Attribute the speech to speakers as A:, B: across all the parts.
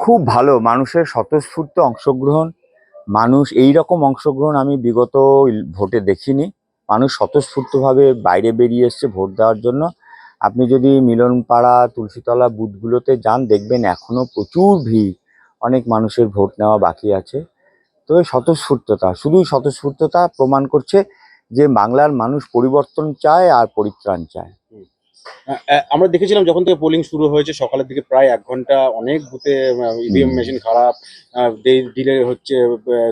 A: খুব ভালো মানুষের স্বতঃস্ফূর্ত অংশগ্রহণ। মানুষ এই রকম অংশগ্রহণ আমি বিগত ভোটে দেখিনি। মানুষ স্বতঃস্ফূর্তভাবে বাইরে বেরিয়ে এসছে ভোট দেওয়ার জন্য। আপনি যদি মিলনপাড়া তুলসীতলা বুথগুলোতে যান দেখবেন এখনো প্রচুর ভিড়। অনেক মানুষের ভোট নেওয়া বাকি আছে। তো এই স্বতঃস্ফূর্ততা, শুধুই স্বতঃস্ফূর্ততা প্রমাণ করছে যে বাংলার মানুষ পরিবর্তন চায় আর পরিত্রাণ চায়।
B: আমরা দেখেছিলাম যখন থেকে পোলিং শুরু হয়েছে সকালের দিকে প্রায় 1 ঘন্টা অনেক বুথে ইভিএম মেশিন খারাপ, ডিলে হচ্ছে,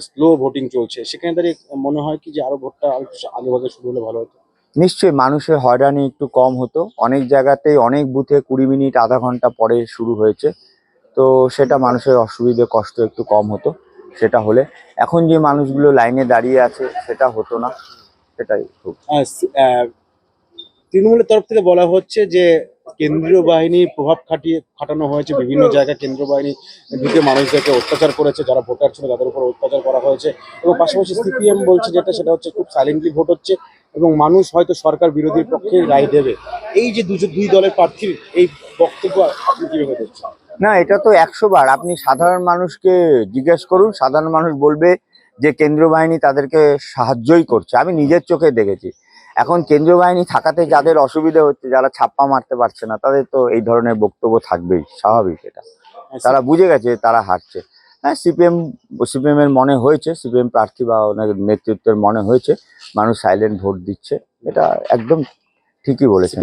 B: স্লো ভোটিং চলছে। সেখানে দাঁড়িয়ে মনে হয় কি যে আরো ভোটটা আরো একটু আগে ভাগে শুরু হলে ভালো হতো।
A: নিশ্চয়ই মানুষের হয়রানি একটু কম হতো। অনেক জায়গাতেই অনেক বুথে 20 মিনিট আধা ঘন্টা পরে শুরু হয়েছে। তো সেটা মানুষের অসুবিধে কষ্ট একটু কম হতো সেটা হলে। এখন যে মানুষগুলো লাইনে দাঁড়িয়ে আছে সেটা হতো না। সেটাই খুব।
B: তৃণমূলের তরফ থেকে বলা হচ্ছে যে কেন্দ্রীয় বাহিনী প্রভাব খাটানো হয়েছে, বিভিন্ন জায়গায় কেন্দ্রীয় বাহিনী ঢুকে মানুষদেরকে অত্যাচার করেছে, যারা ভোটার ছিল তাদের উপর অত্যাচার করা হয়েছে। এবং পাশাপাশি সিপিএম বলছে যেটা, সেটা হচ্ছে খুব সাইলেন্টলি ভোট হচ্ছে এবং মানুষ হয়তো সরকার বিরোধীর পক্ষে রায় দেবে। এই যে দুই দলের প্রার্থীর এই বক্তব্য আপনি কিভাবে দেখছেন?
A: না, এটা তো 100 বার আপনি সাধারণ মানুষকে জিজ্ঞেস করুন, সাধারণ মানুষ বলবে যে কেন্দ্রীয় বাহিনী তাদেরকে সাহায্যই করছে। আমি নিজের চোখে দেখেছি। এখন কেন্দ্রীয় বাহিনী থাকাতে যাদের অসুবিধা হচ্ছে, যারা ছাপ্পা মারতে পারছে না, তাদের তো এই ধরনের বক্তব্য থাকবেই, স্বাভাবিক এটা। তারা বুঝে গেছে তারা হারছে। হ্যাঁ, সিপিএম এর মনে হয়েছে, সিপিএম প্রার্থী বা ওনার নেতৃত্বের মনে হয়েছে মানুষ সাইলেন্ট ভোট দিচ্ছে। এটা একদম ঠিকই বলেছেন।